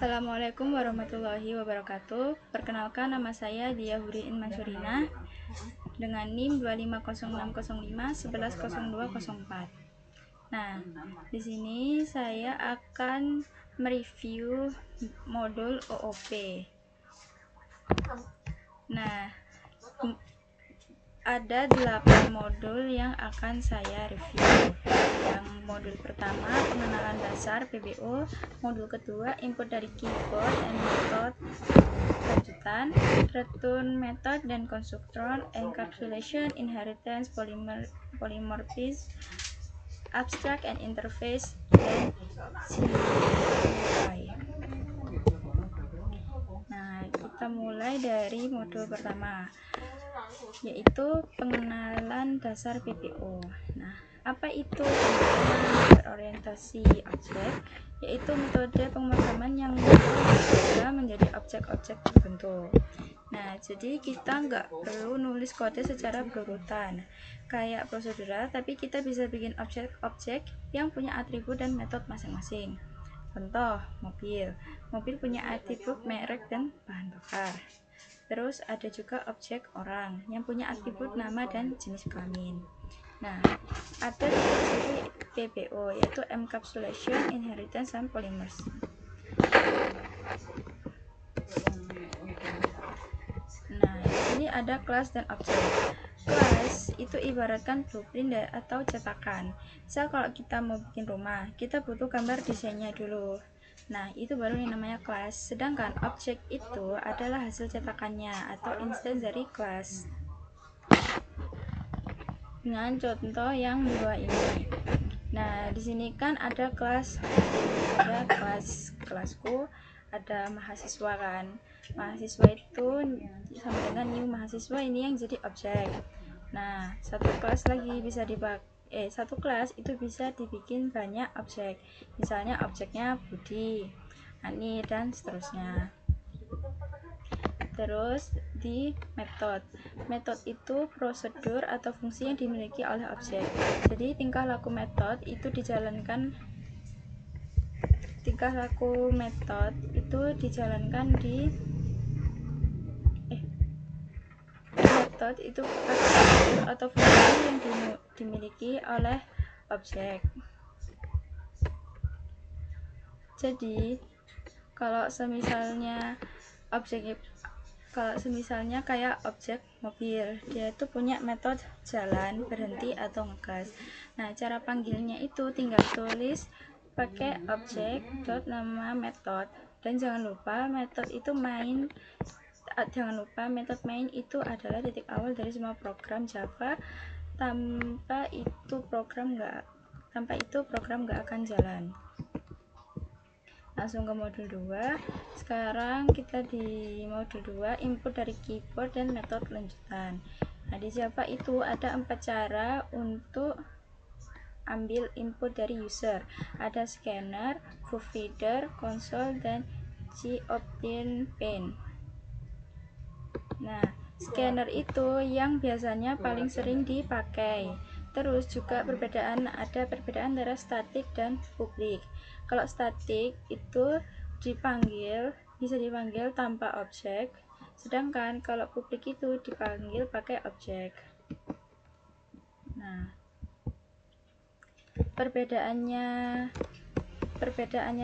Assalamualaikum warahmatullahi wabarakatuh. Perkenalkan, nama saya Dia Huriin Mansurina dengan NIM 2506051100204. Nah, di sini saya akan mereview modul OOP. Nah, ada 8 modul yang akan saya review. Yang modul pertama, pengenalan dasar PBO. Modul kedua, input dari keyboard and method lanjutan, return method dan konstruktor, encapsulation, inheritance, polymorphism, abstract and interface, dan CUI. Nah, kita mulai dari modul pertama, yaitu pengenalan dasar PBO. Nah, apa itu pemrograman berorientasi objek? Yaitu metode pemrograman yang bisa menjadi objek-objek tertentu. Nah, jadi kita nggak perlu nulis kode secara berurutan kayak prosedural, tapi kita bisa bikin objek-objek yang punya atribut dan metode masing-masing. Contoh, mobil punya atribut merek dan bahan bakar. Terus ada juga objek orang yang punya atribut nama dan jenis kelamin. Nah, ada ciri PBO, yaitu encapsulation, inheritance, dan polymorphism. Nah, ini ada kelas dan objek. Kelas itu ibaratkan blueprint atau cetakan. Misal kalau kita mau bikin rumah, kita butuh gambar desainnya dulu. Nah, itu baru yang namanya kelas. Sedangkan objek itu adalah hasil cetakannya atau instance dari kelas. Dengan contoh yang dua ini. Nah, di sini kan ada kelasku, ada mahasiswa kan. Mahasiswa itu sama dengan new mahasiswa, ini yang jadi objek. Nah, satu kelas lagi bisa satu kelas itu bisa dibikin banyak objek. Misalnya objeknya Budi, Ani, dan seterusnya. Terus di metode itu prosedur atau fungsi yang dimiliki oleh objek. Jadi tingkah laku metode itu dijalankan di metode itu prosedur atau fungsi yang dimiliki oleh objek. Jadi kalau semisalnya kayak objek mobil, dia itu punya metode jalan, berhenti, atau ngegas. Nah, cara panggilnya itu tinggal tulis pakai objek dot nama metode, dan jangan lupa metode main itu adalah titik awal dari semua program Java. Tanpa itu program nggak akan jalan. Langsung ke modul 2. Sekarang kita di modul 2, input dari keyboard dan metode lanjutan. Nah, di Java itu ada 4 cara untuk ambil input dari user. Ada scanner, proofreader, console, dan obtain pane. Nah, scanner itu yang biasanya paling sering dipakai. Terus juga ada perbedaan antara static dan publik. Kalau static itu bisa dipanggil tanpa objek, sedangkan kalau publik itu dipanggil pakai objek. Nah, perbedaannya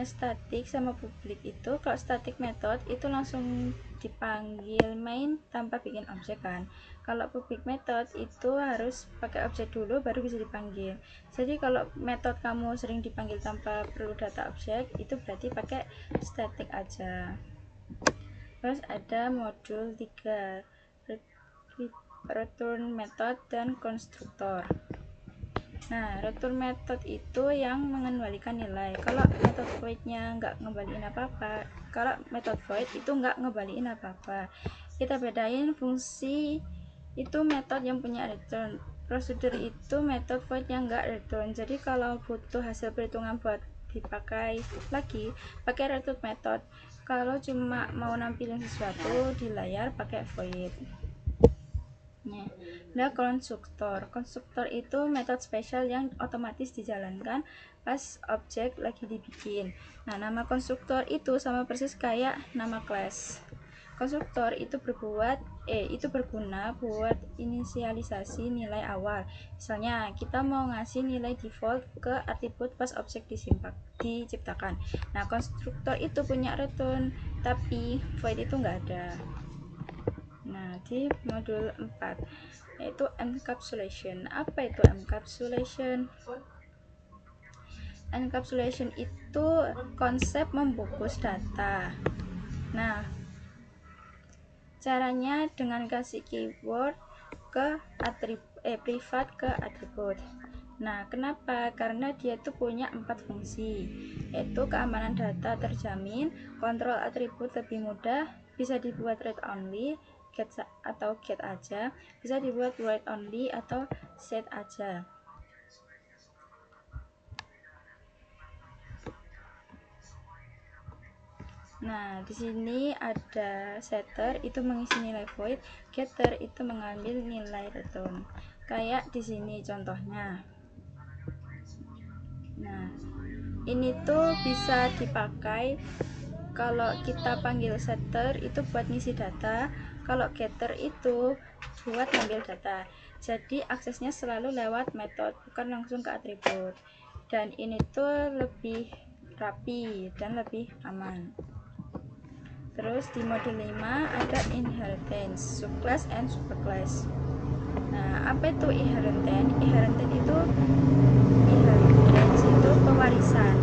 static sama publik itu, kalau static method itu langsung dipanggil main tanpa bikin objek kan. Kalau public method itu harus pakai objek dulu baru bisa dipanggil. Jadi kalau metode kamu sering dipanggil tanpa perlu data objek, itu berarti pakai static aja. Terus ada modul 3, return method dan konstruktor. Nah, return method itu yang mengembalikan nilai. Kalau method void-nya nggak ngembaliin apa-apa, kita bedain. Fungsi itu method yang punya return, prosedur itu method void yang nggak return. Jadi kalau butuh hasil perhitungan buat dipakai lagi, pakai return method. Kalau cuma mau nampilin sesuatu di layar, pakai void. Nah, konstruktor itu metode spesial yang otomatis dijalankan pas objek lagi dibikin. Nah, nama konstruktor itu sama persis kayak nama kelas. Konstruktor itu berguna buat inisialisasi nilai awal. Misalnya kita mau ngasih nilai default ke atribut pas objek diciptakan. Nah, konstruktor itu punya return, tapi void itu enggak ada. Nah, di modul 4 yaitu encapsulation. Apa itu encapsulation? Encapsulation itu konsep membungkus data. Nah, caranya dengan kasih keyword ke privat ke atribut. Nah, kenapa? Karena dia itu punya 4 fungsi, yaitu keamanan data terjamin, kontrol atribut lebih mudah, bisa dibuat read only, get atau get aja, bisa dibuat write only atau set aja. Nah, di sini ada setter itu mengisi nilai void, getter itu mengambil nilai return. Kayak di sini contohnya. Nah, ini tuh bisa dipakai kalau kita panggil setter itu buat ngisi data, kalau getter itu buat ngambil data. Jadi aksesnya selalu lewat metode, bukan langsung ke atribut. Dan ini tuh lebih rapi dan lebih aman. Terus di modul 5 ada inheritance, subclass and superclass. Nah, apa itu inheritance? Inheritance itu pewarisan.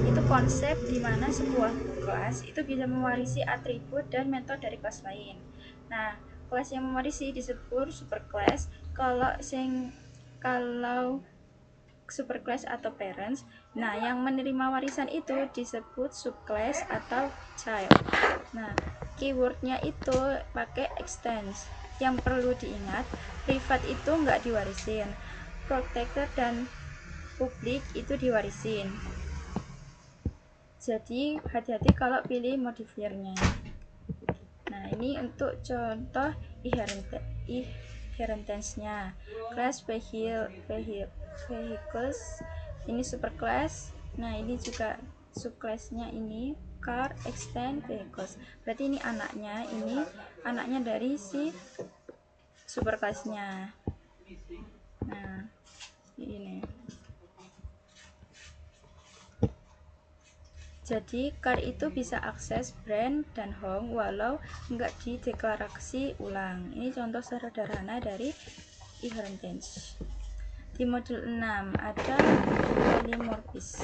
Itu konsep di mana sebuah kelas itu bisa mewarisi atribut dan metode dari kelas lain. Nah, kelas yang mewarisi disebut superclass. Kalau superclass atau parents, nah yang menerima warisan itu disebut subclass atau child. Nah, keywordnya itu pakai extends. Yang perlu diingat, privat itu nggak diwarisin, protected dan public itu diwarisin. Jadi hati-hati kalau pilih modifiernya. Nah, ini untuk contoh inheritance-nya. Class vehicles ini superclass. Nah, ini juga subclass-nya ini car extend vehicles. Berarti ini anaknya dari si superclass-nya. Nah, ini. Jadi car itu bisa akses brand dan home walau enggak dideklarasi ulang. Ini contoh sederhana dari inheritance. Di modul 6 ada polymorphism.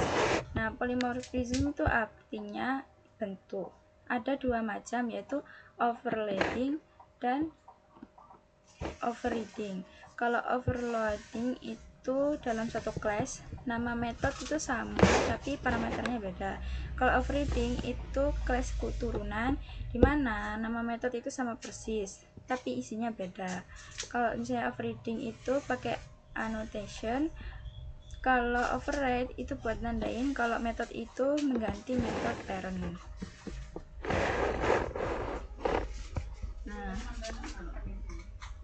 Nah, polymorphism itu artinya bentuk. Ada 2 macam, yaitu overloading dan overriding. Kalau overloading itu dalam satu kelas, nama metode itu sama tapi parameternya beda. Kalau overriding itu kelas turunan di mana nama metode itu sama persis tapi isinya beda. Kalau misalnya overriding itu pakai annotation, kalau override itu buat nandain kalau metode itu mengganti metode parent. Nah,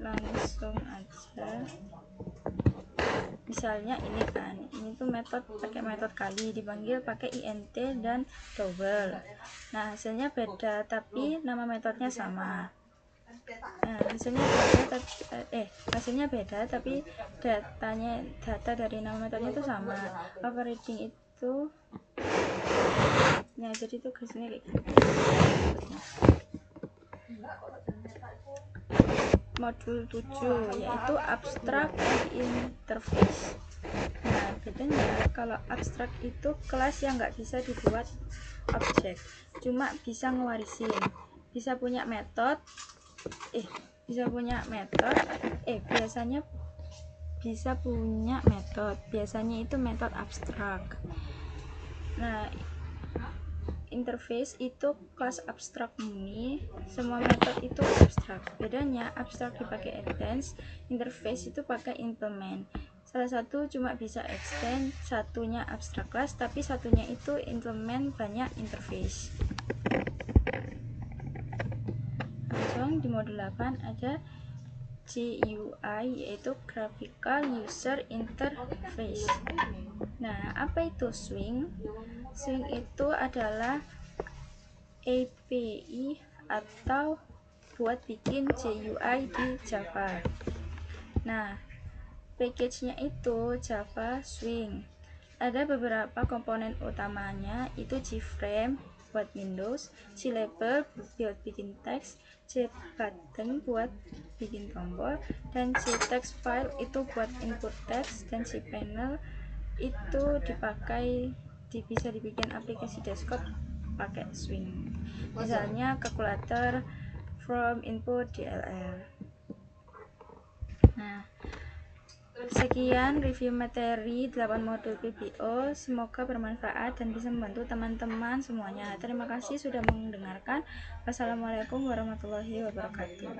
langsung aja. Misalnya ini tuh pakai metode kali dipanggil pakai int dan double. Nah, hasilnya beda tapi nama metodenya sama. Nah, hasilnya beda tapi data dari nama metodenya itu sama. Overriding itu nah, jadi itu hasilnya kayak gitu. Modul 7 yaitu abstract and interface. Nah, bedanya kalau abstract itu kelas yang nggak bisa dibuat objek, cuma bisa ngewarisin, bisa punya metode, biasanya bisa punya metode, biasanya itu metode abstrak. Nah, interface itu kelas abstrak murni, semua metode itu abstrak. Bedanya abstrak dipakai extend, interface itu pakai implement. Salah satu cuma bisa extend, satunya abstrak class, tapi satunya itu implement banyak interface. Langsung di modul 8 ada GUI, yaitu Graphical User Interface. Nah, apa itu Swing? Swing itu adalah API atau buat bikin GUI di Java. Nah, package-nya itu Java Swing. Ada beberapa komponen utamanya, itu JFrame buat Windows, JLabel buat bikin teks, JButton buat bikin tombol, dan JTextFile itu buat input teks, dan JPanel itu bisa dibikin aplikasi desktop pakai Swing. Misalnya kalkulator, from input DLL. Nah, sekian review materi 8 modul PPO, semoga bermanfaat dan bisa membantu teman-teman semuanya. Terima kasih sudah mendengarkan. Wassalamualaikum warahmatullahi wabarakatuh.